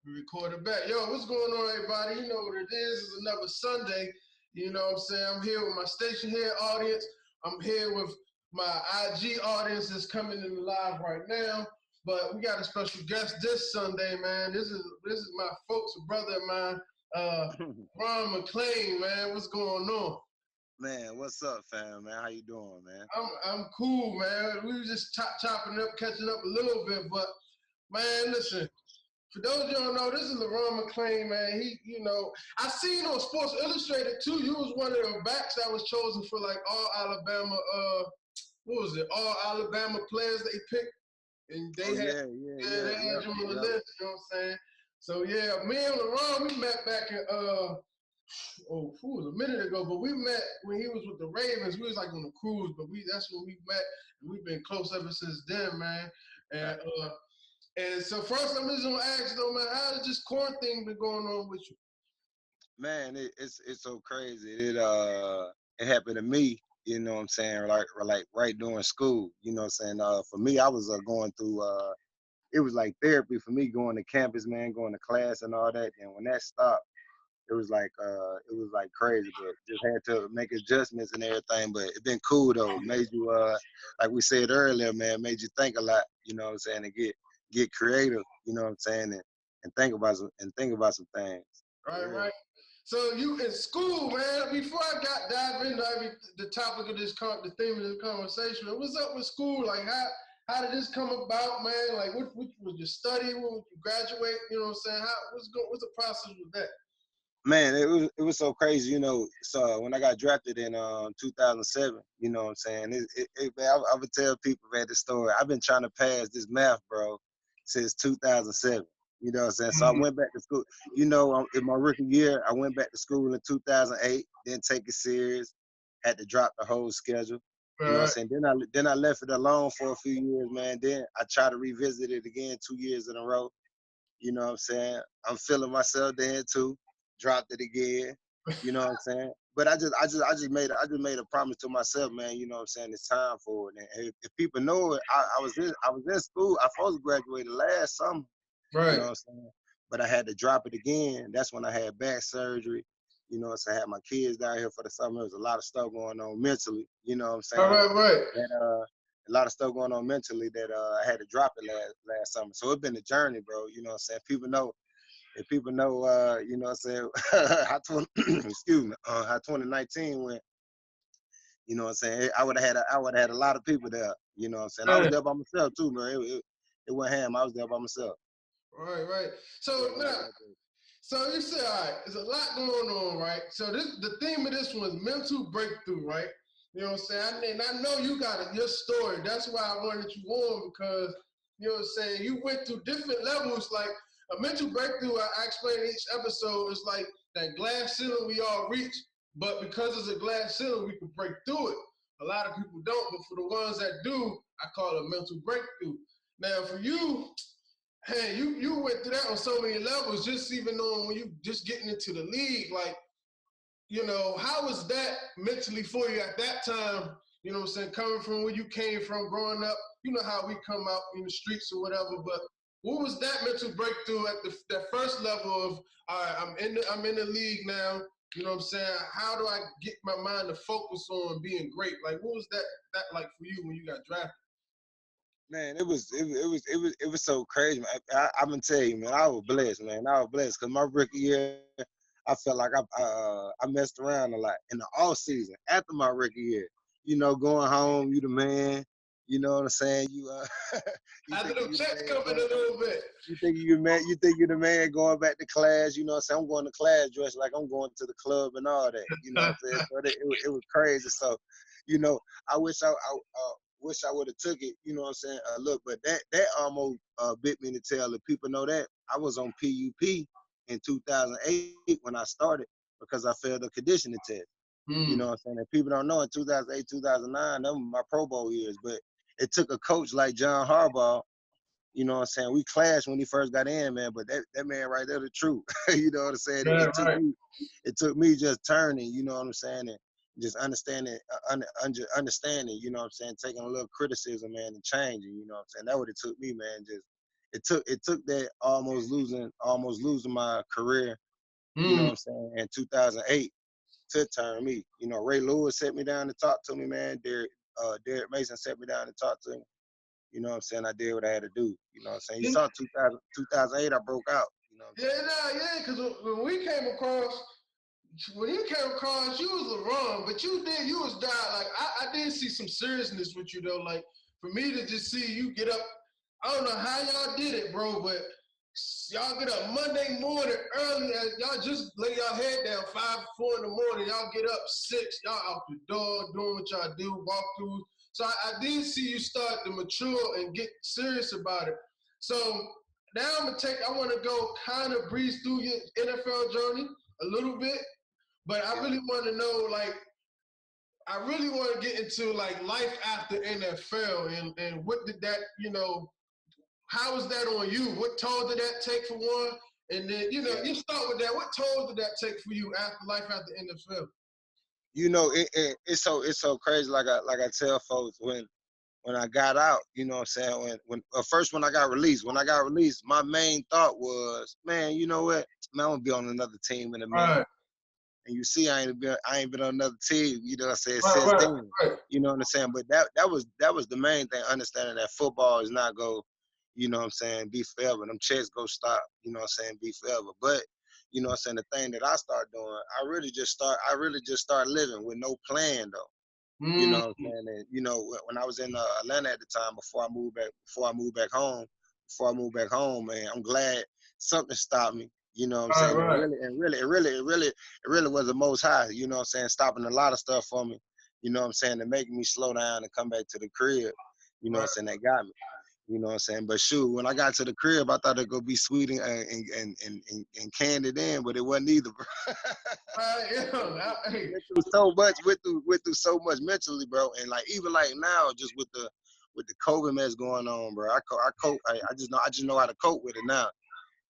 We recorded back. Yo, what's going on, everybody? You know what it is. It's another Sunday. You know what I'm saying? I'm here with my station here audience. I'm here with my IG audience that's coming in live right now. But we got a special guest this Sunday, man. This is my folks, a brother of mine, Ron McClain, man. What's going on? Man, what's up, fam? Man, how you doing, man? I'm cool, man. We were just chopping up, catching up a little bit, but man, listen. For those of you who don't know, this is Le'Ron McClain, man. I seen on Sports Illustrated too. You was one of the backs that was chosen for like all Alabama. What was it? All Alabama players they picked, and Oh they had yeah, yeah, they had yep, you on the yep. list. You know what I'm saying? So yeah, me and LeBron, we met back in was a minute ago, but we met when he was with the Ravens. We was like on a cruise, but that's when we met, and we've been close ever since then, man. And so first, I'm just gonna ask though, man, how has this quarantine been going on with you? Man, it's so crazy. It happened to me. You know what I'm saying? Like right during school. You know what I'm saying? For me, I was going through. It was like therapy for me going to campus, man, going to class and all that. And when that stopped, it was like crazy. But just had to make adjustments and everything. But it been cool though. Made you like we said earlier, man, made you think a lot. You know what I'm saying? And get creative. You know what I'm saying? And think about some things. For Right, real. right. So you in school, man. Before I got dive into the topic of the theme of this conversation, what's up with school? Like how did this come about, man? Like what was your study? When would you graduate? You know what I'm saying? What's the process with that? Man, it was so crazy, you know. So when I got drafted in 2007, you know what I'm saying? Man, I would tell people, man, this story. I've been trying to pass this math, bro, since 2007. You know what I'm saying? So I Mhm. went back to school. You know, in my rookie year, I went back to school in 2008. Didn't take it serious. Had to drop the whole schedule. You know what Right. I'm saying? Then I left it alone for a few years, man. Then I tried to revisit it again 2 years in a row. You know what I'm saying? I'm feeling myself then too. Dropped it again. You know what I'm saying? But I just made a promise to myself, man. You know what I'm saying? It's time for it. And if people know it, I was in school. I supposed to graduate last summer. You know Right. what I'm saying? But I had to drop it again. That's when I had back surgery. You know what I'm saying? I had my kids down here for the summer. There was a lot of stuff going on mentally. You know what I'm Right, saying? right, right. That a lot of stuff going on mentally that I had to drop it last summer. So it's been a journey, bro. You know what I'm saying? People know if people know you know what I'm saying, how 20, excuse me, how 2019 went, you know what I'm saying? I would have had a lot of people there, you know what I'm saying? I was Yeah. there by myself too, man. It went ham. I was there by myself. Right, right. Yeah, So it now, was good. so you said, all right, there's a lot going on, right? So the theme of this one is mental breakthrough, right? You know what I'm saying? And I know you got your story. That's why I wanted you on because you know what I'm saying. You went through different levels. Like a mental breakthrough, I explain in each episode is like that glass ceiling we all reach, but because it's a glass ceiling, we can break through it. A lot of people don't, but for the ones that do, I call it a mental breakthrough. Now, for you, hey, you went through that on so many levels. Just even knowing when you just getting into the league, like how was that mentally for you at that time? You know what I'm saying? Coming from where you came from, growing up, you know how we come out in the streets or whatever. But what was that mental breakthrough at that first level of all right, I'm in the league now. You know what I'm saying? How do I get my mind to focus on being great? Like what was that like for you when you got drafted? Man, it was so crazy, man. I'm gonna tell you, man. I was blessed, man. I was blessed because my rookie year, I felt like I messed around a lot in the off season after my rookie year. You know, going home, you the man. You know what I'm saying? You you After thinking them you the checks man coming a going. little bit. You think you man? You think you the man going back to class? You know what I'm saying? I'm going to class dressed like I'm going to the club and all that. You know what I'm saying? So it was crazy. So, you know, I wish I would have took it. You know what I'm saying? Look, but that almost bit me to tell. If people know that I was on PUP in 2008 when I started because I failed the conditioning test. You know what I'm Hmm. saying? And people don't know in 2008, 2009, them were my Pro Bowl years. But it took a coach like John Harbaugh. You know what I'm saying? We clashed when he first got in, man, but that man right there, the truth. You know what I'm saying? Yeah, right. It took me just turning, you know what I'm saying, and just understanding, you know what I'm saying, taking a little criticism, man, and changing, you know what I'm saying? That what it took me, man. it took that almost losing my career, you know what Mm. I'm saying, in 2008 to turn me. You know, Ray Lewis set me down to talk to me, man. Derek Mason set me down to talk to me. You know what I'm saying? I did what I had to do. You know what I'm saying? You You saw 2008, I broke out. You know what I'm Yeah, saying? nah, yeah, because when you came across, you was LeBron, but you was down. Like, I did see some seriousness with you, though. Like, for me to just see you get up, I don't know how y'all did it, bro, but y'all get up Monday morning early, and y'all just lay y'all head down 5, 4 in the morning. Y'all get up 6, y'all out the door doing what y'all do, walk through. So I did see you start to mature and get serious about it. So now I want to go kind of breeze through your NFL journey a little bit, but I Yeah. really want to know, like, I really want to get into like life after NFL and what did that, how was that on you? What toll did that take for one? And then, Yeah. you start with that. What toll did that take for you after life after NFL? You know, it's so crazy. Like I tell folks when I got out, you know what I'm saying? When I got released, my main thought was, man, you know what? Man, I'm gonna be on another team in a All minute. right, And you see, I ain't been on another team, you know what I'm saying, right, since right, then. right. You know what I'm saying? But that was the main thing, understanding that football is not go, you know what I'm saying, be forever. Them checks go stop, you know what I'm saying, be forever. But you know what I'm saying, the thing that I start doing, I really just start living with no plan though. You know what I'm Mm-hmm. saying? And you know, when I was in Atlanta at the time, before I moved back home, man, I'm glad something stopped me. You know what I'm Right, saying? And right, it really was the Most High. You know what I'm saying? Stopping a lot of stuff for me. You know what I'm saying? And making me slow down and come back to the crib. You know what I'm saying? That got me. You know what I'm saying? But shoot, when I got to the crib, I thought it'd go be sweet and candy then, but it wasn't either, bro. right. Yeah, hey, Went through so much, went through so much mentally, bro. And like even like now, just with the COVID mess going on, bro. I cope. I just know how to cope with it now.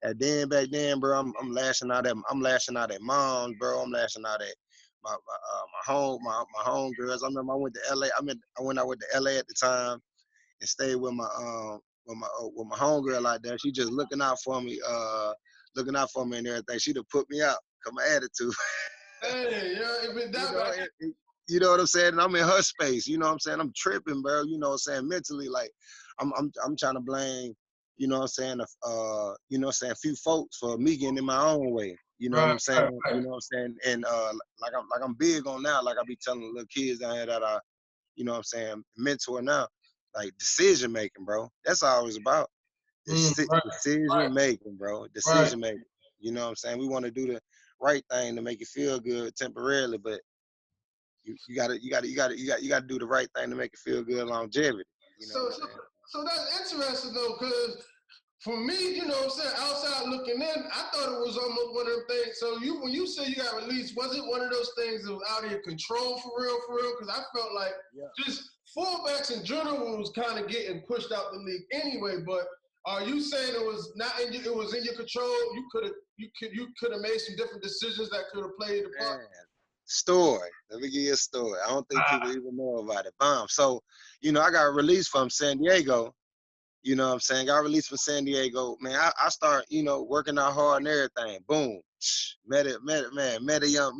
And then back then, bro, I'm lashing out at moms, bro. I'm lashing out at my home girls. I remember I went to LA. I went to LA at the time and stayed with my homegirl like that. She just looking out for me and everything. She'd have put me out, cause my attitude. hey, yeah, it been You that know, bad. you know what I'm saying? And I'm in her space. You know what I'm saying? I'm tripping, bro. You know what I'm saying? Mentally, like I'm trying to blame. You know what I'm saying? You know what I'm saying? A few folks for me getting in my own way. You know what Right, I'm right, saying? right. You know what I'm saying? And like I'm big on now. Like I be telling the little kids down here that you know what I'm saying, mentor now. Like decision making, bro. That's all it's about. Right, Decision making, bro. right. Decision making. You know what I'm saying? We want to do the right thing to make it feel good temporarily, but you gotta do the right thing to make it feel good longevity. You know what So, I'm so, saying? so that's interesting though, because for me, you know what I'm saying, outside looking in, I thought it was almost one of them things. So when you say you got released, was it one of those things that was out of your control for real? Because I felt like Yeah. just fullbacks in general was kind of getting pushed out the league anyway. But are you saying it was not in it was in your control? You could have made some different decisions that could have played a part. Man, story. Let me give you a story. I don't think people even know about it. Bomb. So, you know, I got released from San Diego. You know what I'm saying? Got released from San Diego. Man, I start, you know, working out hard and everything. Boom. Met a young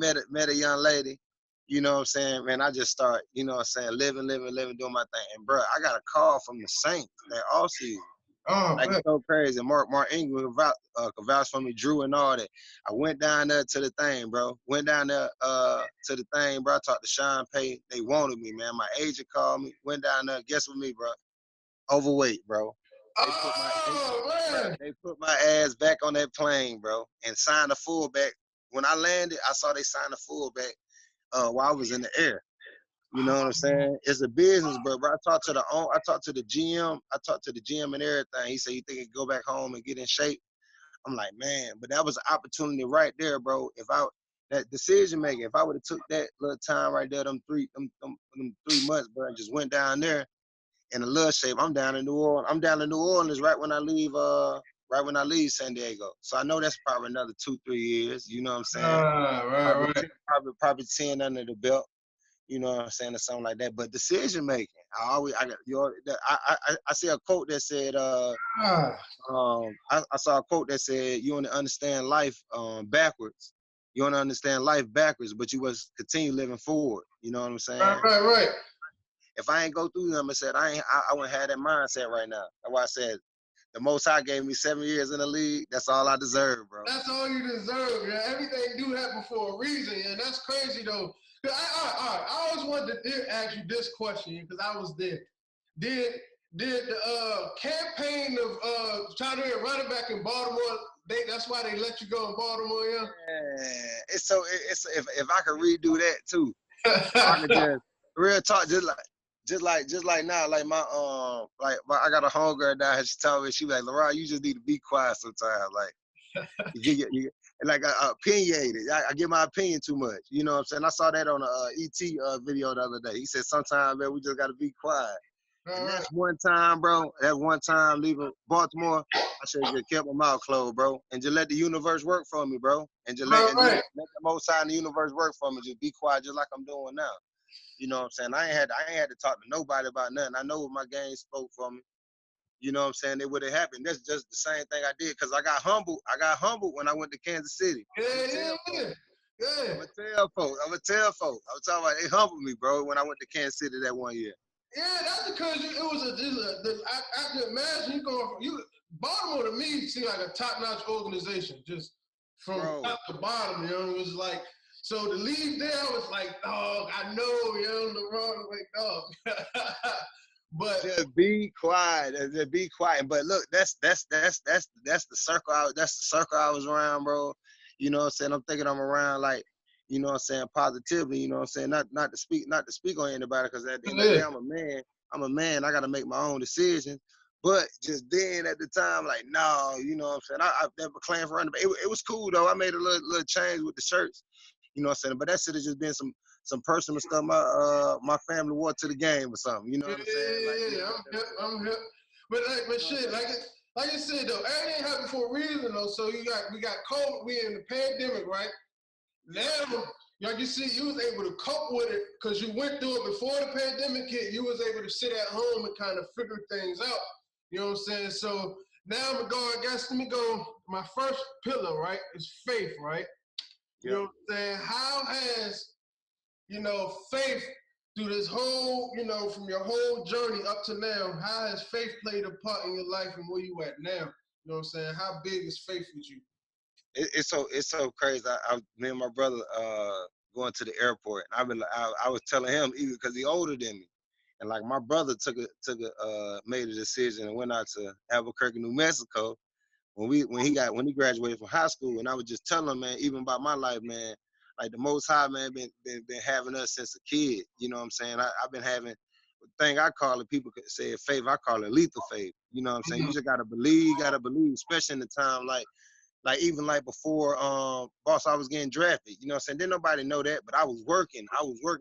lady. You know what I'm saying? Man, I just start, you know what I'm saying, living, doing my thing. And bro, I got a call from the Saints that all season. Oh Like man. it's so crazy. Mark Ingram could vouch for me, Drew and all that. I went down there to the thing, bro. Went down there to the thing, bro. I talked to Sean Payton. They wanted me, man. My agent called me. Went down there. Guess what me, bro? Overweight, bro. They put my they, Oh bro, man. they put my ass back on that plane, bro, and signed a fullback. When I landed, I saw they signed a fullback while I was in the air. You know what I'm saying? It's a business, bro. I talked to the GM. I talked to the GM and everything. He said, "You think you can go back home and get in shape?" I'm like, man, but that was an opportunity right there, bro. That decision making, if I would have took that little time right there, them 3 months, bro, and just went down there in a little shape. I'm down in New Orleans. I'm down in New Orleans right when I leave San Diego. So I know that's probably another 2, 3 years. You know what I'm saying? Right, Probably right. 10, probably 10 under the belt. You know what I'm saying, or something like that. But decision making, I see a quote that said, Ah, I saw a quote that said, you want to understand life backwards. You want to understand life backwards, but you must continue living forward. You know what I'm right, saying? right, right. If I ain't go through them, I wouldn't have that mindset right now. That's why I said the Most High gave me 7 years in the league. That's all I deserve, bro. That's all you deserve. Yeah, everything do happen for a reason, and that's crazy though. I always wanted to ask you this question because I was there. Did the campaign of trying to be a running back in Baltimore? That's why they let you go in Baltimore, yeah. Man, it's if I could redo that too, if I could just real talk, just like now, like I got a homegirl down here. She told me, she was like, LeRon, you just need to be quiet sometimes. Like like opinionated. I give my opinion too much. You know what I'm saying? I saw that on a ET video the other day. He said sometimes, man, we just gotta be quiet. And that's one time, bro. That one time leaving Baltimore, I should have just kept my mouth closed, bro, and just let the universe work for me, bro, and just let the Most High in the universe work for me. Just be quiet, just like I'm doing now. You know what I'm saying? I ain't had to talk to nobody about nothing. I know what my game spoke for me. You know what I'm saying? It would have happened. That's just the same thing I did because I got humbled. I got humbled when I went to Kansas City. I'm gonna tell folks. I'm talking about they humbled me, bro, when I went to Kansas City that one year. Yeah, that's because it was I can imagine Baltimore to me seemed like a top-notch organization, just from top to bottom, you know. It was like, so to leave there, I was like, dog, I know, you know, LeRon, like, dog. But just be quiet. Just be quiet. But look, that's the circle. That's the circle I was around, bro. You know what I'm saying? I'm thinking I'm around like, you know what I'm saying, positively. You know what I'm saying? Not to speak on anybody, because at the end of the day, I'm a man. I'm a man. I got to make my own decisions. But just then at the time, like, no, you know what I'm saying? I never claimed for running back. It was cool though. I made a little change with the shirts. You know what I'm saying? But that should have just been some personal stuff my family wore to the game or something. You know what I'm saying? Like, yeah, I'm hip. But shit, like I said though, everything happened for a reason though. So we got COVID, we in the pandemic, right? Now, like you see, you was able to cope with it because you went through it before the pandemic hit. You was able to sit at home and kind of figure things out. You know what I'm saying? So now I'm gonna go. I guess let me go. My first pillar, right, is faith, right? You know what I'm saying? How has faith through this whole, from your whole journey up to now, how has faith played a part in your life and where you at now? You know what I'm saying? How big is faith with you? It's so crazy. Me and my brother going to the airport, and I was telling him, even because he older than me, and like my brother made a decision and went out to Albuquerque, New Mexico, when he graduated from high school, and I was just telling him, man, even about my life, man, like the Most High, man, been having us since a kid. You know what I'm saying? I've been having the thing I call it. People could say faith. I call it lethal faith. You know what I'm saying? You just gotta believe, especially in the time like even like before boss, I was getting drafted. You know what I'm saying? Didn't nobody know that, but I was working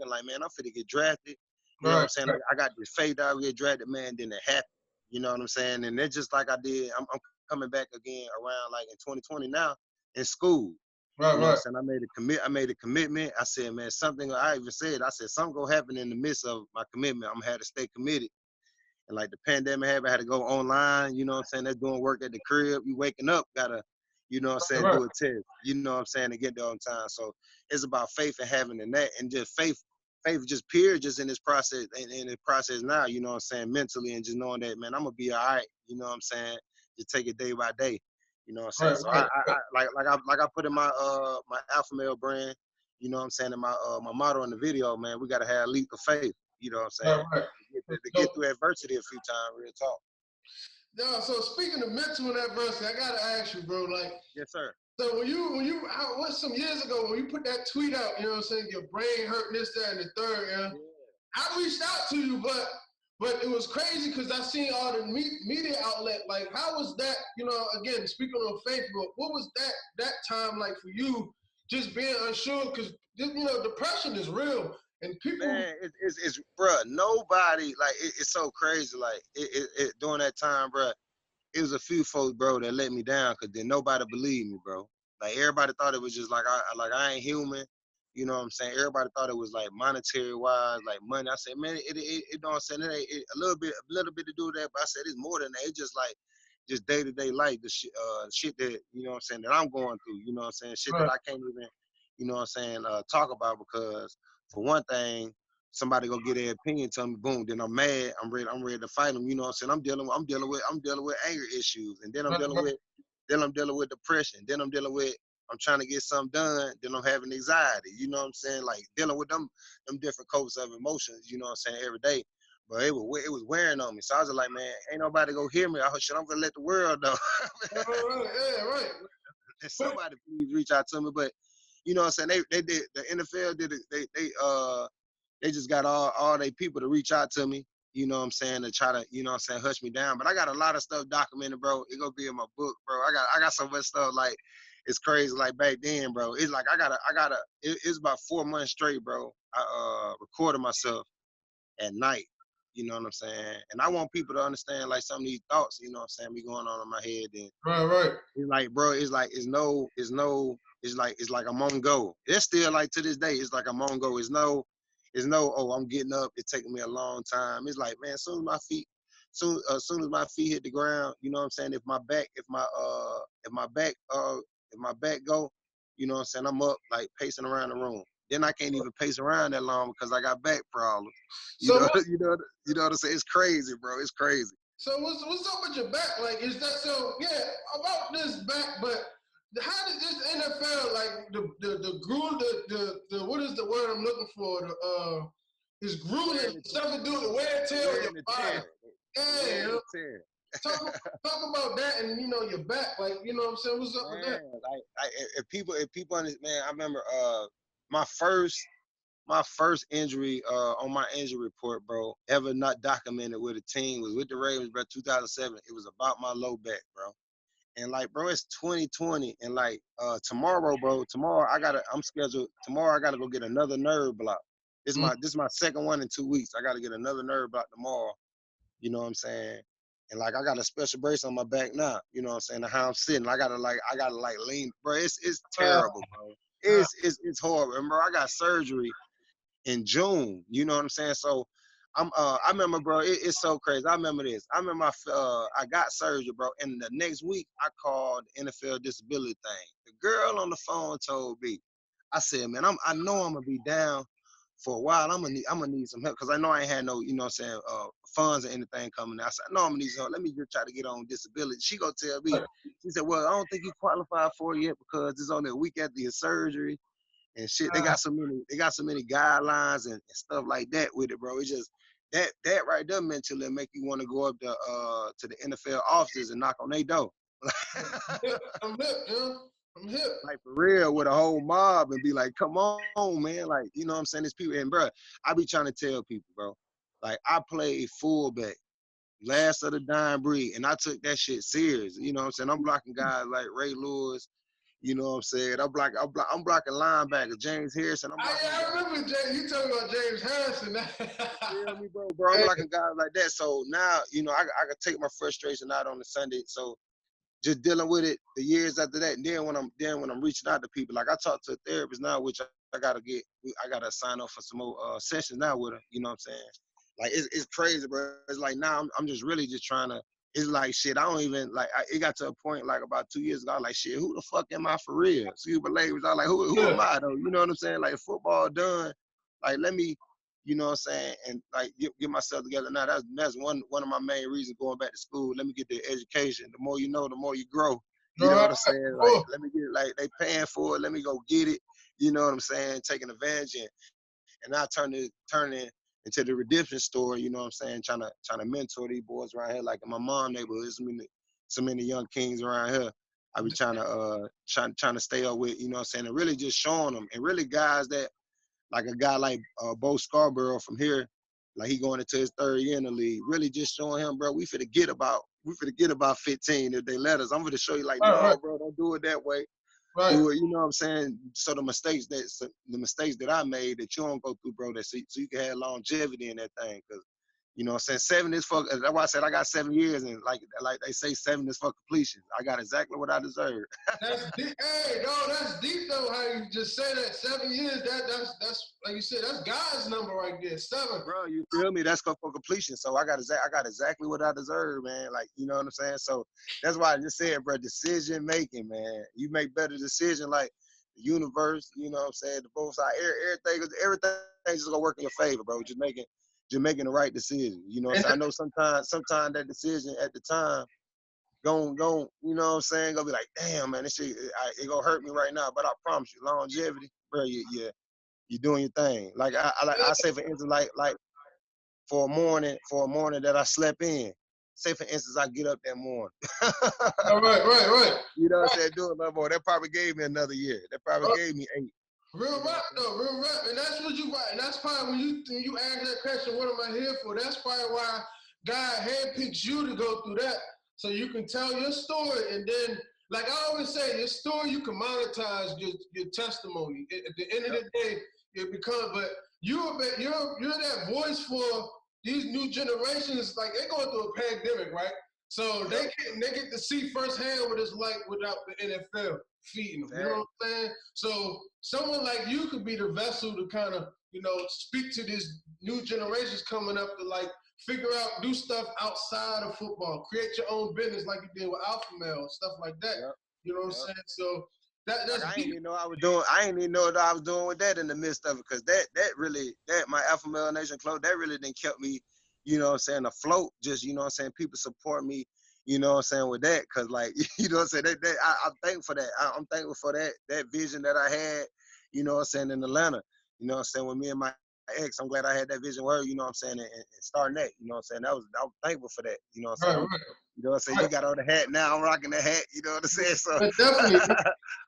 like, man, I'm finna get drafted. You know what I'm saying? Like, I got this faith that I would get drafted, man, then it happened. You know what I'm saying? And it's just like I did, I'm coming back again around like in 2020 now in school. You know what I'm saying? I made a commitment. I said, man, I said something gonna happen in the midst of my commitment. I'm gonna have to stay committed. And like the pandemic happened, I had to go online, you know what I'm saying? They're doing work at the crib. You waking up, gotta, you know what I'm saying, do a test, you know what I'm saying, to get there on time. So it's about faith and having in that, and just faith just period, just in this process, in the process now, you know what I'm saying, mentally, and just knowing that, man, I'm gonna be all right, you know what I'm saying? Just take it day by day. You know what I'm saying? So I put in my my alpha male brand, you know what I'm saying, in my motto in the video, man, we gotta have a leap of faith, you know what I'm saying? To get through adversity a few times, real talk. No, so speaking of mental and adversity, I gotta ask you, bro. Like, yes, sir. So what some years ago when you put that tweet out, you know what I'm saying, your brain hurt this, that, and the third, yeah. I reached out to you, but it was crazy because I seen all the media outlet. Like, how was that? You know, again, speaking on Facebook, what was that time like for you? Just being unsure because depression is real. And people, man, it's bruh, nobody, like, it's so crazy, like, during that time, bruh, it was a few folks, bro, that let me down, because then nobody believed me, bro. Like, everybody thought it was just like I ain't human, You know what I'm saying? Everybody thought it was like monetary wise, like money. I said, man, it don't say that. A little bit to do with that, but I said it's more than that. It's just like just day to day life, the shit that you know what I'm saying that I'm going through. You know what I'm saying? Shit that Right. I can't even, you know what I'm saying, talk about because for one thing, somebody go get their opinion, tell me, boom, then I'm mad. I'm ready to fight them. You know what I'm saying? I'm dealing with anger issues, and then Right. Right. I'm dealing with depression. Then I'm trying to get something done. Then I'm having anxiety. You know what I'm saying? Like dealing with them different coats of emotions. You know what I'm saying? Every day. But it was wearing on me. So I was like, man, ain't nobody go hear me. I'm gonna let the world know. Right. Right. Yeah. Right. And But somebody please reach out to me. But you know what I'm saying? They did the NFL did it, they just got all their people to reach out to me, you know what I'm saying, to try to, you know what I'm saying, hush me down. But I got a lot of stuff documented, bro. It gonna be in my book, bro. I got so much stuff like it's crazy. Like back then, bro. It's like it's about 4 months straight, bro. I recorded myself at night. You know what I'm saying? And I want people to understand like some of these thoughts, you know what I'm saying, be going on in my head. And right. Right. it's like, bro, it's like I'm on go. It's still like to this day, it's like I'm on go. It's no, oh, I'm getting up. It's taking me a long time. It's like, man, as soon as soon as my feet hit the ground, you know what I'm saying? If my back go, you know what I'm saying? I'm up like pacing around the room. Then I can't even pace around that long because I got back problems. You So know, what? you know what I'm saying? It's crazy, bro. It's crazy. So what's up with your back? Like, is that so? Yeah, about this back, but how did this NFL like the gruel the what is the word I'm looking for? It's Wear grueling and stuff to do with the wear and the tear on wear your and the body. tear. The Yeah, wear and the tear. talk talk about that and your back. Like, you know what I'm saying? What's up with that? Man, if people understand, man, I remember my first my first injury on my injury report, bro, ever not documented with a team was with the Ravens, bro, 2007. It was about my low back, bro. And like, bro, it's 2020, and like tomorrow, bro, I'm scheduled tomorrow. I gotta go get another nerve block. Mm. This is my second one in 2 weeks. I gotta get another nerve block tomorrow. You know what I'm saying? And like I got a special brace on my back now. You know what I'm saying? How I'm sitting, I gotta like lean, bro. It's Uh, terrible, bro. uh, It's horrible. And bro, I got surgery in June. You know what I'm saying? So I remember, bro, it's so crazy. I remember this. I remember I got surgery, bro, and the next week I called the NFL disability thing. The girl on the phone told me, I said, man, I know I'm gonna be down for a while. I'm gonna need some help because I know I ain't had no, you know what I'm saying, funds or anything coming out. I said, no, I'm gonna need some help. Let me just try to get on disability. She gonna tell me, she said, well, I don't think you qualify for it yet because it's only a week after your surgery and shit. They got so many guidelines and stuff like that with it, bro. It's just that right there mentally make you want to go up to the NFL offices and knock on their door. I'm hip, yo. I'm hip. Like for real with a whole mob and be like, come on, man. Like, you know what I'm saying? It's people and bro, I be trying to tell people, bro. Like I played fullback, last of the dying breed, and I took that shit serious. You know what I'm saying? I'm blocking guys like Ray Lewis. You know what I'm saying? I'm blocking linebackers, James Harrison. I'm blocking I guys. remember James. You talking about James Harrison? You feel me, bro? Bro, I'm Hey, blocking guys like that. So now, you know, I can take my frustration out on the Sunday. So just dealing with it the years after that. And then when I'm reaching out to people, like I talk to a therapist now, which I gotta sign up for some more sessions now with her. You know what I'm saying? Like it's crazy, bro. It's like now I'm just really just trying to. It's like shit. I don't even like. It got to a point like about 2 years ago. I was like shit. Who the fuck am I for real? Scuba language. I was like who am I though? You know what I'm saying? Like football done. Like let me. You know what I'm saying? And like get myself together. Now that's one of my main reasons going back to school. Let me get the education. The more you know, the more you grow. You know all what right, I'm saying? Like cool. let me get like they paying for it. Let me go get it. You know what I'm saying? Taking advantage and I turn it into the redemption story. You know what I'm saying? Trying to mentor these boys around here. Like in my mom neighborhood, so many young kings around here. I be trying to stay up with. You know what I'm saying? And really just showing them and really guys that like a guy like Bo Scarborough from here, like he going into his third year in the league. Really just showing him, bro, we finna get about 15 if they let us. I'm gonna show you like, Right, no, bro, don't do it that way. right, Do it, you know what I'm saying? So the mistakes that I made that you don't go through, bro, so you can have longevity in that thing. Cause You know what I'm saying? 7 is for, that's why I said I got 7 years, and like they say, 7 is for completion. I got exactly what I deserve. That's deep. Hey, no, that's deep though. How you just say that 7 years? That's like you said. That's God's number right there. 7. Bro, you feel me? That's for completion. So I got exactly what I deserve, man. Like, you know what I'm saying? So that's why I just said, bro, decision making, man. You make better decisions, like the universe, you know what I'm saying? The both sides, everything just gonna work in your favor, bro. Just making the right decision. You know what I'm saying? I know sometimes that decision at the time gon' you know what I'm saying, gonna be like, damn, man, this shit it gonna hurt me right now. But I promise you, longevity, bro, you're doing your thing. Like I say, for instance, like for a morning that I slept in. Say for instance, I get up that morning. Right. You know what I'm saying? Do it, little more. That probably gave me another year. That probably gave me 8. Real rap though, real rap, and that's what you right. And that's probably when you ask that question, what am I here for? That's probably why God handpicks you to go through that, so you can tell your story, and then, like I always say, your story you can monetize your testimony. At the end of the day, it becomes. But you're that voice for these new generations. Like they're going through a pandemic, right? So they get to see firsthand what it's like without the NFL feeding them. You know what I'm saying? So someone like you could be the vessel to kind of, speak to this new generations coming up to like figure out, do stuff outside of football, create your own business like you did with Alpha Male, stuff like that. Yep. You know what I'm saying? So that's like I ain't even know I was doing. I ain't even know what I was doing with that in the midst of it, because that my Alpha Male Nation Club, that really didn't kept me, you know what I'm saying, afloat. Just, you know what I'm saying, people support me, you know what I'm saying, with that, because like, you know what I'm saying, I'm thankful for that. I'm thankful for that vision that I had, you know what I'm saying, in Atlanta. You know what I'm saying, with me and my ex, I'm glad I had that vision with her, you know what I'm saying, and starting that, you know what I'm saying. I'm thankful for that, you know what I'm saying. right. You know what I'm saying? You got on the hat now. I'm rocking the hat. You know what I'm saying? So definitely.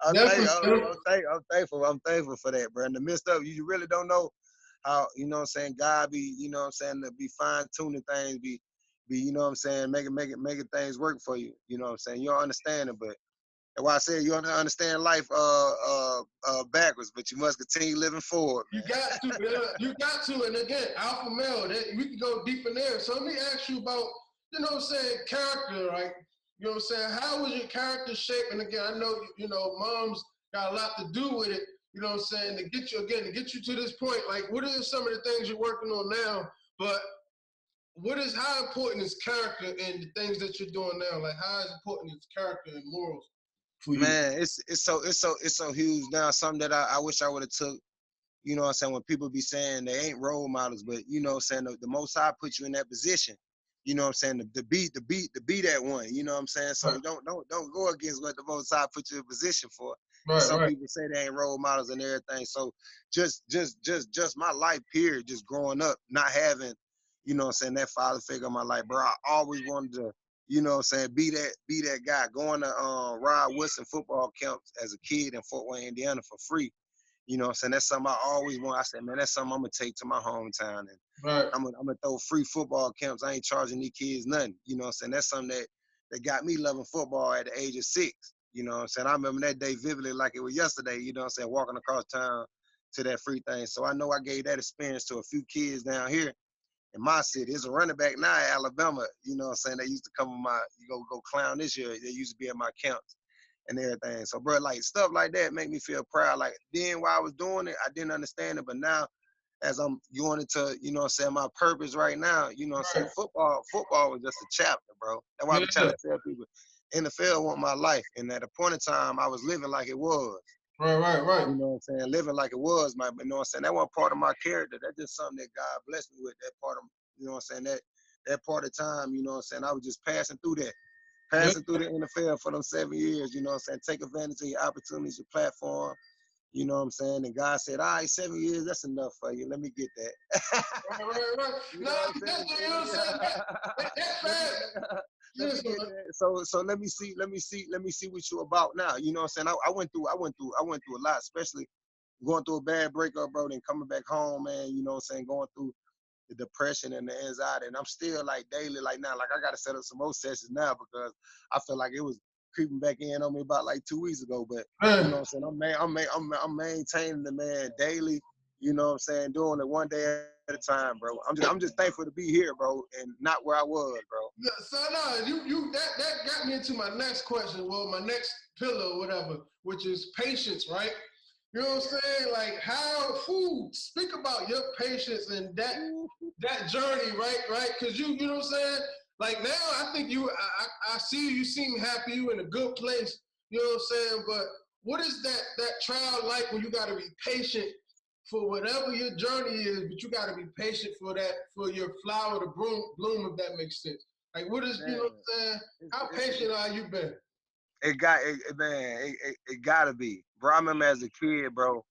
I'm thankful for that, bro. In the midst of it, you really don't know how, you know what I'm saying, God be, you know what I'm saying, to be fine tuning things, be, you know what I'm saying, making things work for you. You know what I'm saying? You don't understand it, but that's why I said you don't understand life backwards, but you must continue living forward. Man. You got to, and again, Alpha Male, we can go deep in there. So let me ask you about, you know what I'm saying, character, right? You know what I'm saying? How was your character shaped? And again, I know, mom's got a lot to do with it, you know what I'm saying, to get you to this point. Like, what are some of the things you're working on now? But how important is character in the things that you're doing now? Like, how is important is character and morals for you? Man, it's so huge now. Something that I wish I would have took. You know what I'm saying? When people be saying they ain't role models, but you know what I'm saying, the Most High put you in that position. You know what I'm saying? To be that one. You know what I'm saying? So right. don't go against what the Most High put you in position for. Right, some right. people say they ain't role models and everything. So just my life period, just growing up, not having, you know what I'm saying, that father figure in my life, bro. I always wanted to, you know what I'm saying, be that guy. Going to Rod Woodson football camps as a kid in Fort Wayne, Indiana for free. You know what I'm saying? That's something I always want. I said, man, that's something I'm going to take to my hometown. And right. I'm gonna throw free football camps. I ain't charging these kids nothing. You know what I'm saying? That's something that got me loving football at the age of 6. You know what I'm saying? I remember that day vividly like it was yesterday, you know what I'm saying, walking across town to that free thing. So I know I gave that experience to a few kids down here in my city. It's a running back now at Alabama, you know what I'm saying? They used to come on go clown this year. They used to be at my camps and everything. So, bro, like, stuff like that make me feel proud. Like, then while I was doing it, I didn't understand it, but now as I'm going into, you know what I'm saying, my purpose right now, you know what I'm saying, football was just a chapter, bro. That's why I be trying to tell people, NFL want my life. And at a point in time, I was living like it was. Right. You know what I'm saying? Living like it was, you know what I'm saying? That wasn't part of my character. That's just something that God blessed me with, that part of, you know what I'm saying, that part of time, you know what I'm saying? I was just passing through that. Passing through the NFL for them 7 years, you know what I'm saying? Take advantage of your opportunities, your platform. You know what I'm saying? And God said, all right, 7 years, that's enough for you. Let me get that. right. You know what I'm saying? Let me get that. So let me see what you about now. You know what I'm saying? I went through a lot, especially going through a bad breakup, bro, and coming back home, man, you know what I'm saying, going through the depression and the anxiety. And I'm still like daily, like now, like I gotta set up some more sessions now because I feel like it was creeping back in on me about like 2 weeks ago. But you know what I'm saying, I'm maintaining the man daily, You know what I'm saying? Doing it one day at a time, bro. I'm just thankful to be here, bro, and not where I was, bro. Yeah, so no, that got me into my next question. Well, my next pillar or whatever, which is patience, right? You know what I'm saying? Like speak about your patience and that journey, right? Because you know what I'm saying? Like now I think I see you seem happy, you in a good place, you know what I'm saying? But what is that trial like when you gotta be patient for whatever your journey is, but you gotta be patient for your flower to bloom, if that makes sense. Like what is, you know what I'm saying? How patient are you been? It gotta be. Bro, I remember as a kid, bro,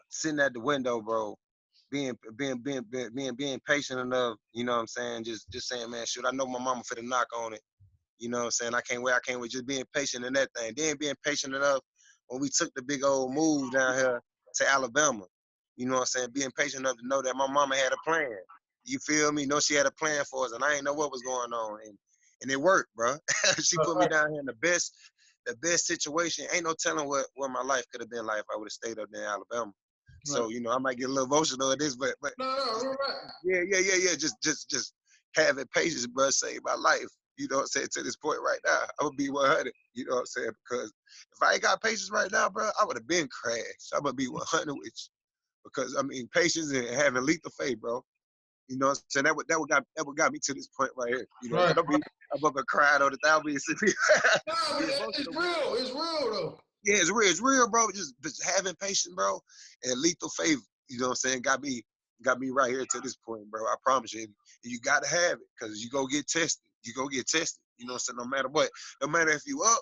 sitting at the window, bro, being patient enough, you know what I'm saying? Just saying, man, shoot, I know my mama finna knock on it. You know what I'm saying? I can't wait. Just being patient in that thing. Then being patient enough when we took the big old move down here to Alabama. You know what I'm saying? Being patient enough to know that my mama had a plan. You feel me? Know she had a plan for us, and I ain't know what was going on. And it worked, bro. She put me down here in the best situation. Ain't no telling what my life could have been like if I would have stayed up there in Alabama. So, you know, I might get a little emotional at this, but no, just, we're right. yeah. Just having patience, bro, saved my life. You know what I'm saying? To this point right now, I would be 100. You know what I'm saying? Because if I ain't got patience right now, bro, I would have been crashed. I'm gonna be 100 with you. Because I mean, patience and having lethal faith, bro. You know what I'm saying? That would got me to this point right here. You know, Right. I'm up and crying on the thousand. No, but it's real. It's real though. Yeah, it's real, bro. Just having patience, bro, and lethal faith. You know what I'm saying? Got me right here to this point, bro. I promise you. And you gotta have it, because you go get tested. You go get tested. You know what I'm saying? No matter what, no matter if you up,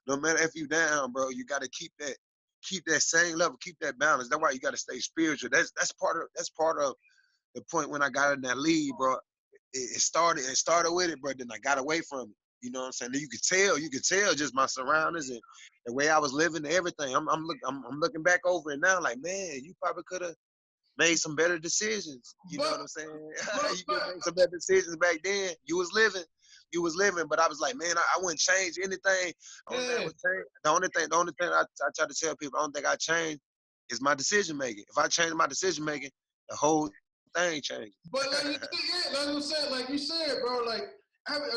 no matter if you down, bro, you gotta keep that same level, keep that balance. That's why you gotta stay spiritual. That's part of the point when I got in that lead, bro. It started with it, bro. Then I got away from it. You know what I'm saying? Then you could tell just my surroundings and the way I was living and everything. I'm looking back over it now, like, man, you probably could have made some better decisions. You know what I'm saying? You could have made some better decisions back then. You was living, but I was like, man, I wouldn't change anything. The only thing I try to tell people, the only thing I change is my decision making. If I change my decision making, the whole thing changes. But like you said, bro, like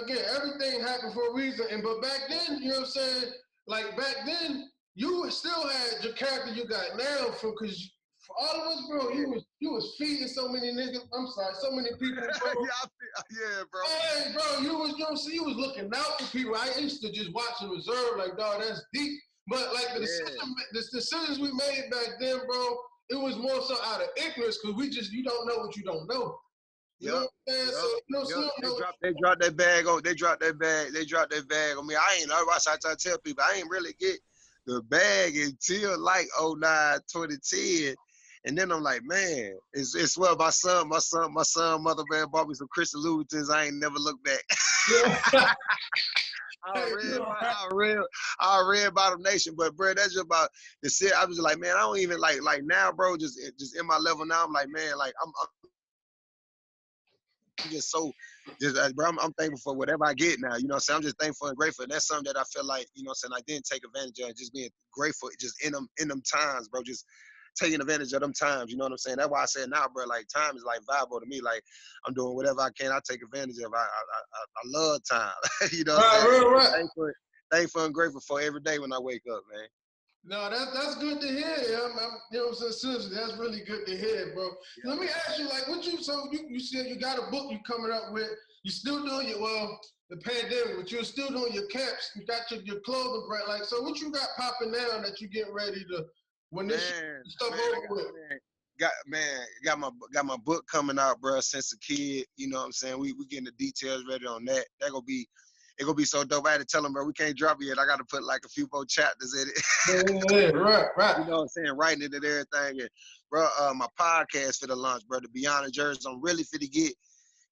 again, everything happened for a reason. But back then, you know what I'm saying? Like back then, you still had your character you got now because for all of us, bro, you was feeding so many niggas. I'm sorry, so many people, bro. Yeah, bro. Hey, bro, you was looking out for people. I used to just watch and observe, like, dog, that's deep. But like the decisions we made back then, bro, it was more so out of ignorance because you don't know what you don't know. You know what I'm saying? So they dropped that bag on. They dropped that bag on me. I try to tell people I ain't really get the bag until like 09, 2010. And then I'm like, man, it's well, my son, mother, man, bought me some Christian Louboutins. I ain't never looked back. Yeah. I read about them nation, but bro, that's just about the shit. I was like, man, I don't even like now, bro. Just in my level now, I'm like, man, like I'm just so bro, I'm thankful for whatever I get now. You know what I'm saying? I'm just thankful and grateful. And that's something that I feel like, you know what I'm saying, I didn't take advantage of, just being grateful just in them times, bro. Just taking advantage of them times, you know what I'm saying? That's why I said now, bro, like time is like valuable to me. Like I'm doing whatever I can, I take advantage of. I love time. You know what I'm saying? Right. Thankful and grateful for every day when I wake up, man. No, that's good to hear. You know what I'm saying? Seriously, that's really good to hear, bro. Yeah. Let me ask you, like, you said you got a book you coming up with. You still doing the pandemic, but you're still doing your camps. You got your clothing brand. Like, so what you got popping now that you getting ready to, when this stuff over with? Got my book coming out, bro, since a kid. You know what I'm saying? We getting the details ready on that. It's gonna be so dope. I had to tell them, bro, we can't drop it yet. I gotta put like a few more chapters in it. Yeah, right. You know what I'm saying? Writing it and everything. And bro, my podcast for the launch, bro, the Beyond the Jersey. I'm really fit to get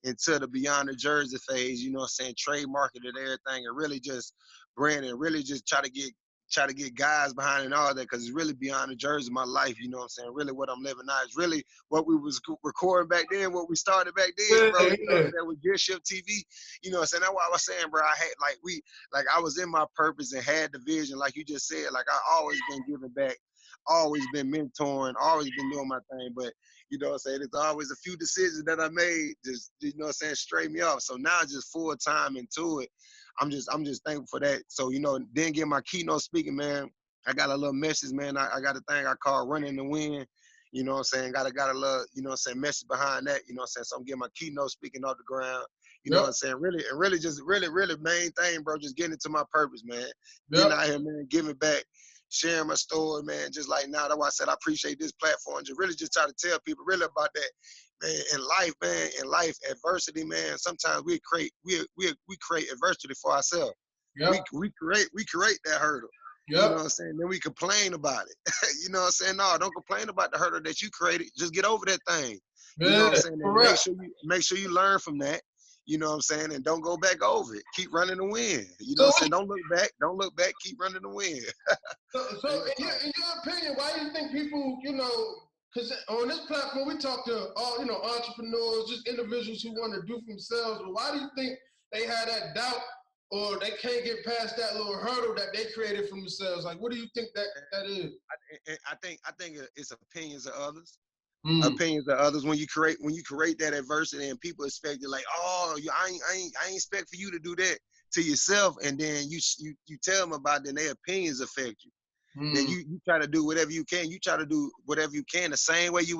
into the Beyond the Jersey phase, you know what I'm saying? Trademark it and everything, and really just brand and really just try to get try to get guys behind it and all that, because it's really beyond the jersey, my life, you know what I'm saying? Really what I'm living now is really what we was recording back then, what we started back then, bro. You know what I'm saying? With Gear Shift TV, you know what I'm saying? That's why I was saying, bro, I had, like I was in my purpose and had the vision, like you just said, like I always been giving back, always been mentoring, always been doing my thing, but you know what I'm saying? There's always a few decisions that I made just, you know what I'm saying, straight me off. So now just full time into it. I'm just thankful for that. So, you know, then get my keynote speaking, man. I got a little message, man. I got a thing I call Running the Wind. You know what I'm saying? Got a little, you know what I'm saying, message behind that. You know what I'm saying? So I'm getting my keynote speaking off the ground. You know what I'm saying? Really just really main thing, bro, just getting into my purpose, man. Getting out here, man, giving back, sharing my story, man. Just like now, that's why I said I appreciate this platform. Just really just try to tell people really about that. Man, in life, adversity, man. Sometimes we create adversity for ourselves. We create that hurdle. You know what I'm saying? Then we complain about it. You know what I'm saying? No, don't complain about the hurdle that you created. Just get over that thing. You know what I'm saying? And make sure you learn from that. You know what I'm saying? And don't go back over it. Keep running the wind. You know what I'm saying? Don't look back. Don't look back. Keep running the wind. So in your opinion, why do you think people, you know, because on this platform we talk to all, you know, entrepreneurs, just individuals who want to do for themselves, but why do you think they have that doubt or they can't get past that little hurdle that they created for themselves? Like, what do you think that is? I think it's opinions of others. Opinions of others. When you create that adversity and people expect it, like, oh, I ain't expect for you to do that to yourself, and then you tell them about it, and their opinions affect you. Then you try to do whatever you can. You try to do whatever you can the same way you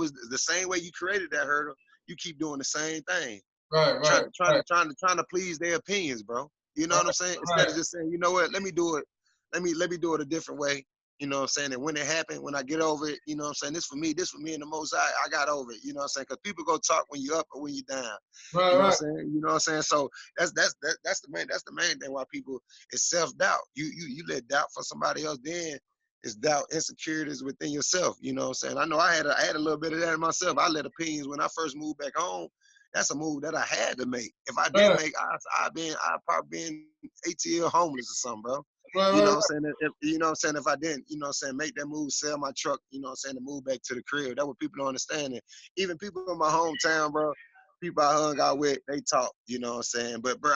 created that hurdle. You keep doing the same thing. Trying to please their opinions, bro. You know what I'm saying? Instead of just saying, you know what, let me do it. Let me do it a different way. You know what I'm saying? And when it happened, when I get over it, you know what I'm saying? This for me and the Most High, I got over it. You know what I'm saying? Because people go talk when you're up or when you're down. You know what I'm saying? You know what I'm saying? So that's the main thing why people, it's self-doubt. You let doubt for somebody else, then it's doubt, insecurities within yourself. You know what I'm saying? I know I had a little bit of that in myself. I let opinions when I first moved back home. That's a move that I had to make. If I didn't make, I'd probably been ATL homeless or something, bro. You know what I'm saying? You know what I'm saying? If I didn't, you know what I'm saying, make that move, sell my truck, you know what I'm saying, to move back to the crib. That's what people don't understand. And even people in my hometown, bro, people I hung out with, they talk, you know what I'm saying? But bro,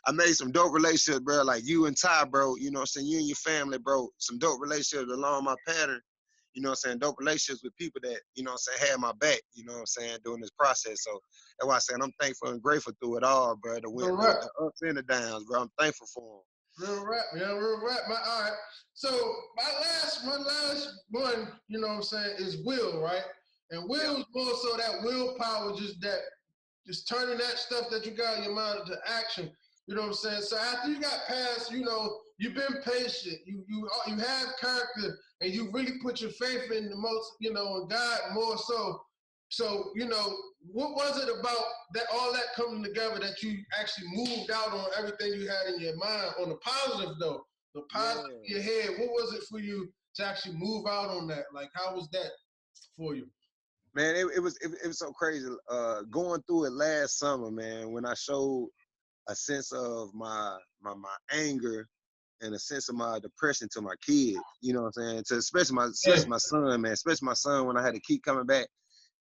I made some dope relationships, bro, like you and Ty, bro, you know what I'm saying, you and your family, bro, some dope relationships along my pattern. You know what I'm saying, dope relationships with people that, you know what I'm saying, had my back, you know what I'm saying, during this process. So that's why I'm saying I'm thankful and grateful through it all, bro. The ups and the downs, bro. I'm thankful for them. Real rap, man, real rap. All right. So my last one, you know what I'm saying, is will, right? And will's more so that willpower, just turning that stuff that you got in your mind into action. You know what I'm saying? So after you got past, you know, you've been patient, you have character, and you really put your faith in the most, you know, in God more so. So, you know, what was it about that all that coming together that you actually moved out on everything you had in your mind on the positive though? The positive in your head, what was it for you to actually move out on that? Like, how was that for you? Man, it was so crazy. Going through it last summer, man, when I showed a sense of my anger and a sense of my depression to my kids, you know what I'm saying? To especially my son, man, especially my son, when I had to keep coming back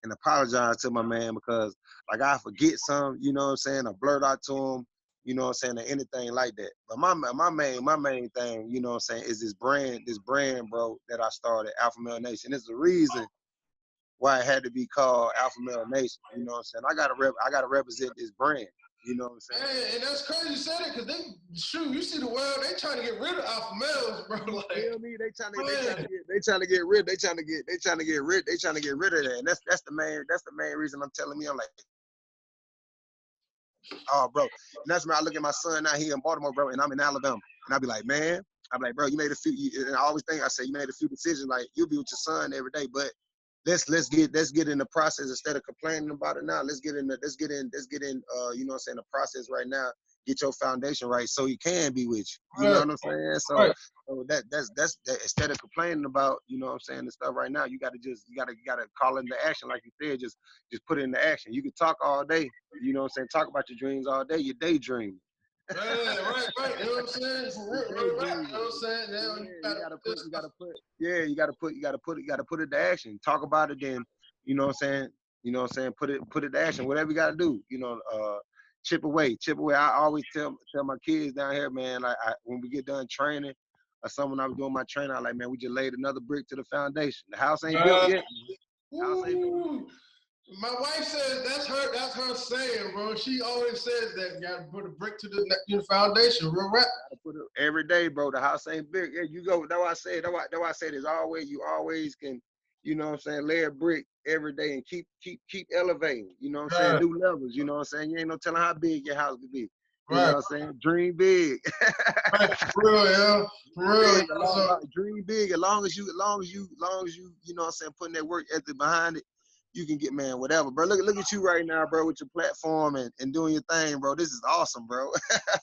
and apologize to my man because like I forget some, you know what I'm saying? I blurt out to him, you know what I'm saying, or anything like that. But my main thing, you know what I'm saying, is this brand, bro, that I started, Alpha Male Nation. It's the reason why it had to be called Alpha Male Nation. You know what I'm saying? I gotta represent this brand. You know what I'm saying? Hey, and that's crazy you said it, because you see the world, they trying to get rid of alpha males, bro. Like, you know me, they trying to get rid of that. And that's the main reason I'm telling me, I'm like, oh, bro. And that's when I look at my son now, he in Baltimore, bro, and I'm in Alabama. And I be like, man, I'm like, bro, you made a few, and I always think, I say, you made a few decisions, like, you'll be with your son every day, but let's get in the process instead of complaining about it now. Let's get in, you know what I'm saying, the process right now. Get your foundation right so he can be with you. You know what I'm saying? So, so that's instead of complaining about, you know what I'm saying, the stuff right now, you gotta call it into action, like you said, just put it into action. You can talk all day, you know what I'm saying, talk about your dreams all day, your daydream. Right. You know what I'm saying? For real, Every day, right. bro. You know what I'm saying? Now Yeah, you you gotta gotta put put, this you stuff. gotta put, yeah, you gotta put it to action. Talk about it, then, you know what I'm saying? You know what I'm saying? Put it to action. Whatever you gotta do, chip away, chip away. I always tell my kids down here, man, like when we get done training, or someone I was doing my training, I like, man, we just laid another brick to the foundation. The house ain't built Uh, yet. The house ain't built. Ooh. My wife says that's her saying, bro. She always says that you gotta put a brick to the foundation. Real rap. Gotta put it every day, bro. The house ain't big. Yeah, you go. That's why I said. That's why I said. Is always you always can. You know what I'm saying? Lay a brick every day and keep elevating. You know what I'm saying? Right, New levels. You know what I'm saying? You ain't no telling how big your house could be. You know right, what I'm saying? Dream big. right. For real, yeah. For Dream real. big. So, Dream big. As long as you, you know what I'm saying, putting that work ethic behind it, you can get, man, whatever, bro. Look at you right now, bro, with your platform and doing your thing, bro. This is awesome, bro.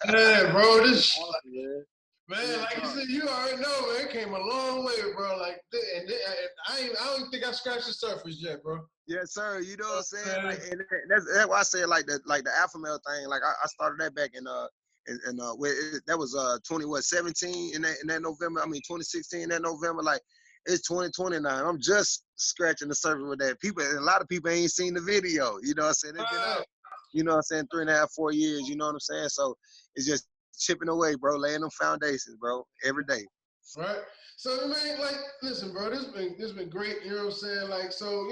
yeah, bro. This Awesome, man. man, Real like you talk. said, you already know, man. It came a long way, bro. Like, I don't even think I scratched the surface yet, bro. Yes, sir. You know what I'm saying? Man, Like, and that's why I said like the alpha male thing. Like I started that back that was 17 in that November. I mean 2016 that November. Like it's 2029. I'm just scratching the surface with that. A lot of people ain't seen the video. You know what I'm saying? It's been right, out. You know what I'm saying? 3.5, 4 years. You know what I'm saying? So it's just chipping away, bro. Laying them foundations, bro. Every day. right. So, man, like, listen, bro. This been great. You know what I'm saying? Like, so,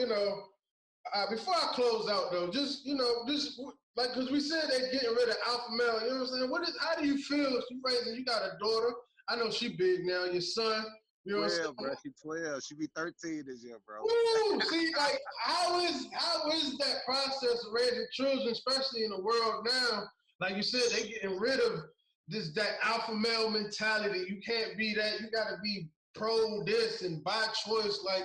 before I close out though, just like, cause we said they're getting rid of alpha male. You know what I'm saying? How do you feel? You got a daughter. I know she big now. Your son. You know what I'm 12, bro. saying? She 12. She be 13 this year, bro. Woo! See, like, how is that process of raising children, especially in the world now? Like you said, they getting rid of that alpha male mentality. You can't be that. You got to be pro this and by choice. Like,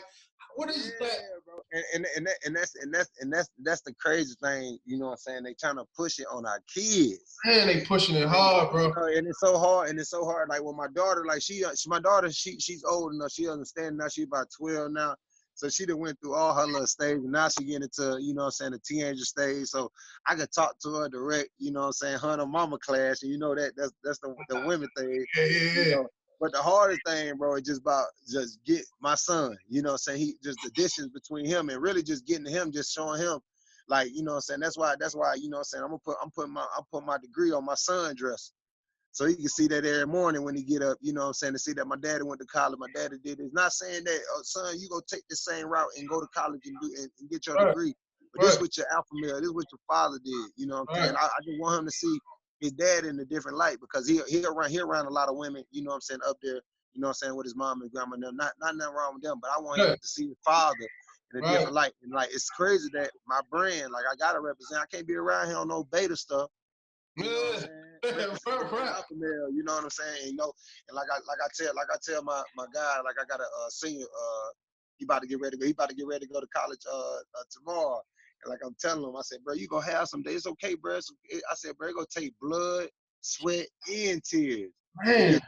what is that? Yeah, bro. And that's the crazy thing, you know what I'm saying? They trying to push it on our kids. Man, they pushing it And hard, bro. and it's so hard, Like with my daughter, like my daughter, she's old enough, she understands now. She's about 12 now, so she done went through all her little stage, and now she getting into, you know what I'm saying, the teenager stage. So I could talk to her direct, you know what I'm saying, her and her mama clash, and you know that's the women thing, Yeah, yeah, you yeah. know. But the hardest thing, bro, is just get my son, you know what I'm saying. He just the distance between him and really just getting to him, just showing him, like, you know what I'm saying. That's why, you know what I'm saying. I'm putting my degree on my son dress, so he can see that every morning when he get up, you know what I'm saying, to see that my daddy went to college, my daddy did this. Not saying that, oh, son, you go take the same route and go to college and get your Right, degree. But this right, what your alpha male, this what your father did. You know what I'm saying? right, I just want him to see his dad in a different light, because he around a lot of women, you know what I'm saying, up there, you know what I'm saying, with his mom and grandma and them. Not nothing wrong with them, but I want him right, to see his father in a right. different light. And like, it's crazy that my brand, like, I gotta represent. I can't be around here on no beta stuff, you know what I'm Yeah. saying? Representing Right, the right, alpha male, you know what I'm saying? You know, and like I tell my guy, like, I got a senior, he about to get ready to go. He about to get ready to go to college tomorrow. And like I'm telling him, I said, bro, you gonna have some days. It's okay, bro. I said, bro, it's gonna take blood, sweat, and tears to man.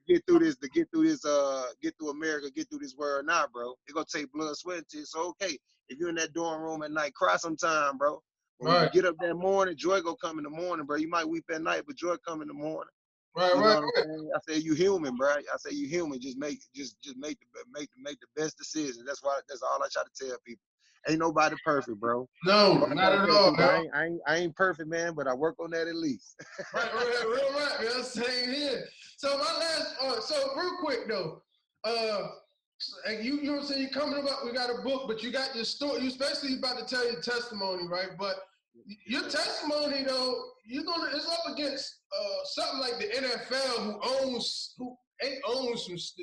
get through America, get through this world now, bro. It's gonna take blood, sweat, and tears. So okay, if you're in that dorm room at night, cry sometime, bro. But when you Right, get up that morning, joy gonna come in the morning, bro. You might weep at night, but joy come in the morning. right, You know right, what I'm saying? I say you human, bro. I say you human. Just make the best decisions. That's all I try to tell people. Ain't nobody perfect, bro. no, But I not try to at tell all, people yo. I ain't perfect, man, but I work on that at least. Real right, man. Same here. So my last, so real quick though, uh, you know what I'm saying? You coming about? We got a book, but you got your story. You especially about to tell your testimony, right? But Yes, your sir. testimony though, it's up against something like the NFL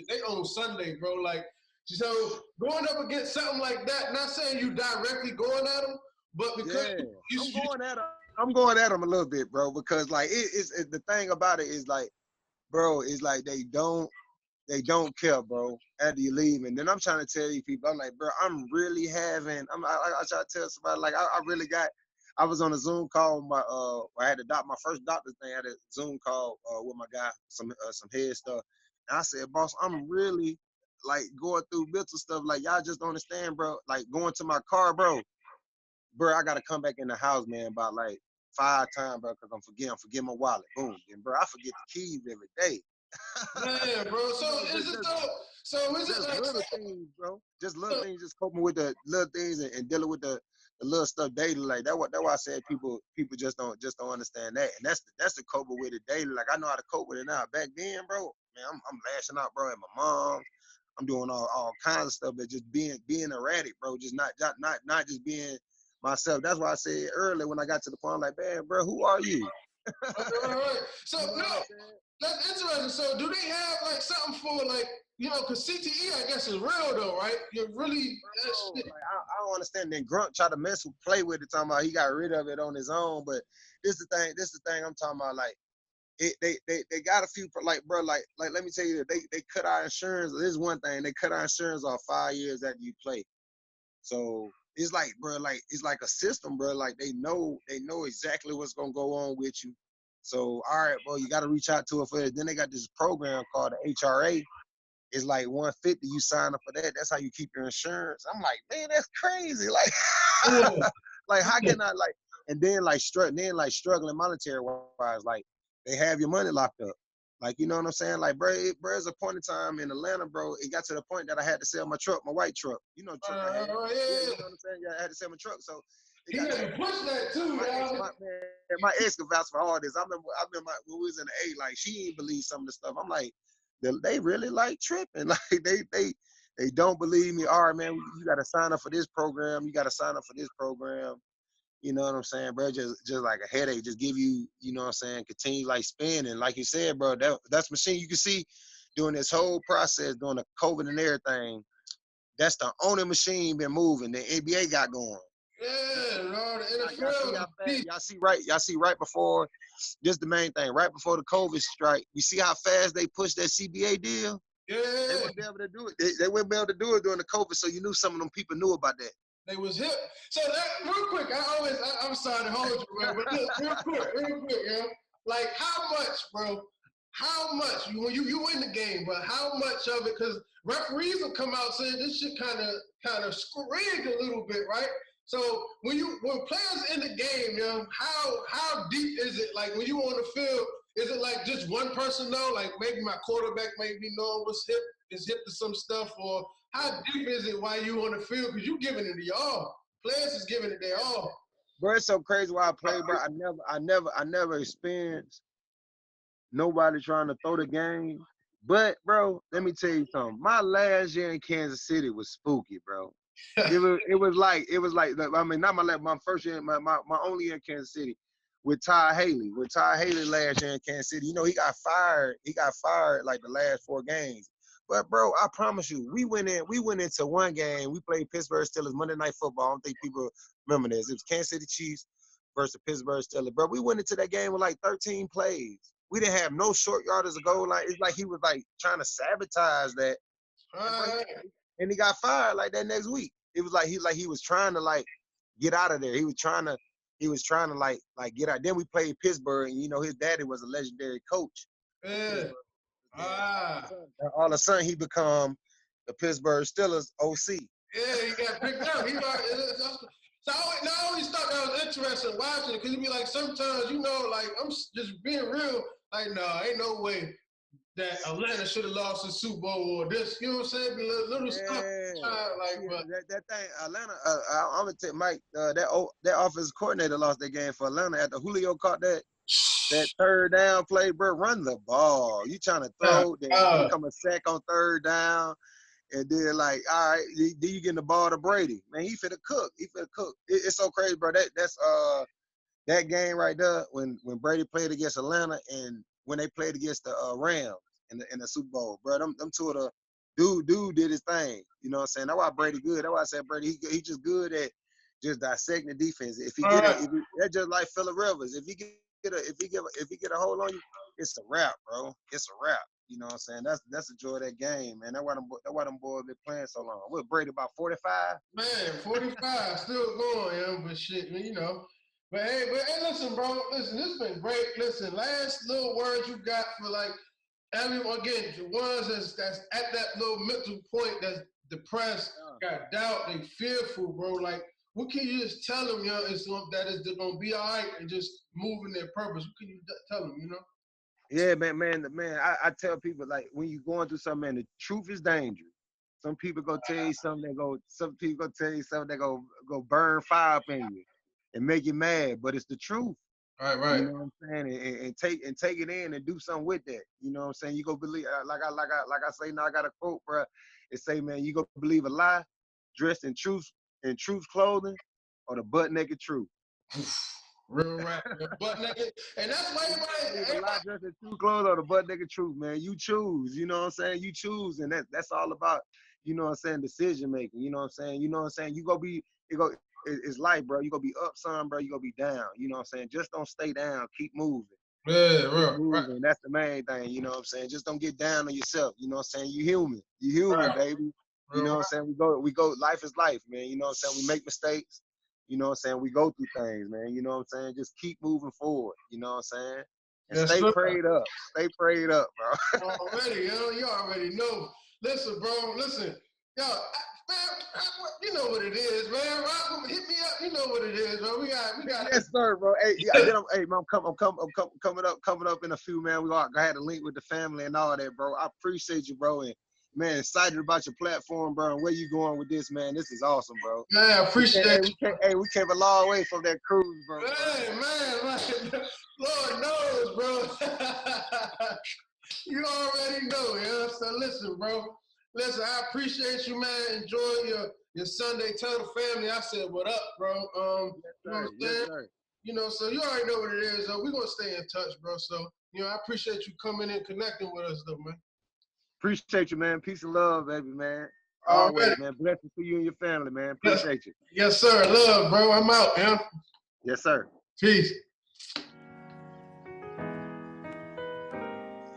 they own Sunday, bro. Like, so going up against something like that. Not saying you directly going at them, but because Yeah, you, I'm you going at him. I'm going at him a little bit, bro, because like the thing about it is like, bro, is like they don't care, bro, after you leave. And then I'm trying to tell you people, I'm like, bro, I'm really having, I try to tell somebody, like, I really got, I was on a Zoom call with I had my first doctor's thing. I had a Zoom call with my guy, some head stuff. And I said, boss, I'm really like going through mental stuff. Like, y'all just don't understand, bro. Like, going to my car, bro, I got to come back in the house, man, about like 5 times, bro, because I'm forgetting my wallet. Boom. And bro, I forget the keys every day. Man, bro. So is it though? So is it just like little things, bro? Just little things, just coping with the little things and dealing with the little stuff daily. Like that's why I said people just don't understand that. And that's the coping with it daily. Like I know how to cope with it now. Back then, bro, man, I'm lashing out, bro, at my mom. I'm doing all kinds of stuff, but just being erratic, bro. Just not just being myself. That's why I said earlier when I got to the point, I'm like, man, bro, who are you? right. So You know no, that's interesting. So do they have like something for like, you know, because CTE I guess is real though, right? You're really like, I don't understand. Then Grunt tried to play with it, talking about he got rid of it on his own. But this the thing I'm talking about. Like they got a few, like, bro, like let me tell you that they cut our insurance. This is one thing, they cut our insurance off 5 years after you play. So it's like, bro, like it's like a system, bro. Like they know exactly what's gonna go on with you. So all right, bro, you got to reach out to it for it. Then they got this program called the HRA. It's like 150. You sign up for that. That's how you keep your insurance. I'm like, man, that's crazy. Like, like how can I like? And then like struggling monetary wise, like they have your money locked up. Like, you know what I'm saying? Like, bro, there's a point in time in Atlanta, bro. It got to the point that I had to sell my truck, my white truck. You know, truck I had. yeah. You know what I'm saying? Yeah, I had to sell my truck. So He had to push that too, my ex could vouch for all this. I remember when we was in the A, like she didn't believe some of the stuff. I'm like, they really like tripping. Like they don't believe me. All right, man, you got to sign up for this program. You got to sign up for this program. You know what I'm saying, bro? Just like a headache, just give you, you know what I'm saying, continue like spinning. Like you said, bro, that's machine. You can see during this whole process, during the COVID and everything, that's the only machine been moving. The NBA got going. Yeah, no, the NFL. Y'all see right before, this the main thing, right before the COVID strike, you see how fast they pushed that CBA deal? Yeah. They wouldn't be able to do it. They wouldn't be able to do it during the COVID, so you knew some of them people knew about that. They was hip. So that real quick, I'm sorry to hold you, bro, but look, real quick, yeah. Like how much, bro? How much when you win the game, but how much of it? Because referees will come out saying this shit kind of rigged a little bit, right? So when players in the game, you know, how deep is it? Like when you on the field, is it like just one person know? Like maybe my quarterback maybe know what's hip to some stuff, or how deep is it while you on the field? Because you giving it your all. Players is giving it their all. Bro, it's so crazy why I play, bro. I never experienced nobody trying to throw the game. But bro, let me tell you something. My last year in Kansas City was spooky, bro. It was like I mean, not my first year, my only year in Kansas City with Ty Haley. With Ty Haley last year in Kansas City, you know, he got fired like the last 4 games. But bro, I promise you, we went into one game. We played Pittsburgh Steelers Monday Night Football. I don't think people remember this. It was Kansas City Chiefs versus Pittsburgh Steelers. Bro, we went into that game with like 13 plays. We didn't have no short yardage of goal line. It's like he was like trying to sabotage that. And he got fired like that next week. It was like he was trying to like get out of there. He was trying to like get out. Then we played Pittsburgh, and you know his daddy was a legendary coach. Yeah. All of a sudden he become the Pittsburgh Steelers OC. Yeah, he got picked up. So I always thought that was interesting watching it, because it'd be like sometimes, you know, like I'm just being real, like ain't no way that Atlanta should have lost the Super Bowl or this, you know what I'm saying? Be little stuff. But that thing, Atlanta. I'm gonna tell Mike, that offensive coordinator lost that game for Atlanta after Julio caught that third down play, bro. Run the ball. You trying to throw? Then become a sack on third down, and then like, all right, then you getting the ball to Brady. Man, he finna cook. It's so crazy, bro. That's that game right there when Brady played against Atlanta and when they played against the Rams in the Super Bowl, bro. Them two of the dude did his thing. You know what I'm saying? That's why Brady good. That's why I said Brady he just good at just dissecting the defense. If he that's just like Phillip Rivers. If he get a hold on you, it's a wrap, bro. It's a wrap. You know what I'm saying? That's the joy of that game, man. That's why them boys been playing so long. What, Brady about 45? Man, 45, still going, yeah, but shit, you know. But hey, listen, bro. Listen, this has been great. Listen, last little words you got for like everyone, again, the ones that's at that little mental point that's depressed, got doubt, they fearful, bro. Like, what can you just tell them, that it's going to be all right and just moving their purpose? What can you tell them, Yeah, man. I tell people, like, when you're going through something, man, the truth is dangerous. Some people go tell you something some people go tell you something that go burn fire up in you and make you mad, but it's the truth. Right. You know what I'm saying? And take it in and do something with that. You know what I'm saying? You go believe, like I say now, I got a quote, bro. It say, man, you go believe a lie dressed in truth clothing, or the butt naked truth. Real rap, butt naked, and that's why everybody a lie dressed in truth clothes or the butt naked truth, man. You choose. You know what I'm saying? You choose, and that's all about, you know what I'm saying, decision making. You know what I'm saying? You know what I'm saying? It's life, bro. You gonna be up some, bro. You gonna be down. You know what I'm saying? Just don't stay down. Keep moving. Yeah, Keep right. moving. That's the main thing. You know what I'm saying? Just don't get down on yourself. You know what I'm saying? You human. You human, Right. baby. You know what I'm saying? We go. Life is life, man. You know what I'm saying? We make mistakes. You know what I'm saying? We go through things, man. You know what I'm saying? Just keep moving forward. You know what I'm saying? And Yes, stay sir. prayed up. Stay prayed up, bro. Already, you already know. Listen, bro. Listen, man, you know what it is, man. Rock, hit me up. You know what it is, bro. We got. Yes, sir, bro. Hey, yeah, then I'm coming up in a few, man. We got to link with the family and all that, bro. I appreciate you, bro, and man, excited about your platform, bro, and where you going with this, man. This is awesome, bro. Man, I appreciate we came a long way from that cruise, bro. Hey, man, Lord knows, bro. You already know, yeah. So listen, bro. Listen, I appreciate you, man. Enjoy your Sunday. Tell the family I said what up, bro. Yes, You know what I'm yes, saying? sir. You know, so you already know what it is. We're gonna stay in touch, bro. So, I appreciate you coming in, connecting with us, though, man. Appreciate you, man. Peace and love, baby, man. Already. Always, man. Blessings to you and your family, man. Appreciate you. Yes, sir. Love, bro. I'm out, man. Yes, sir. Peace.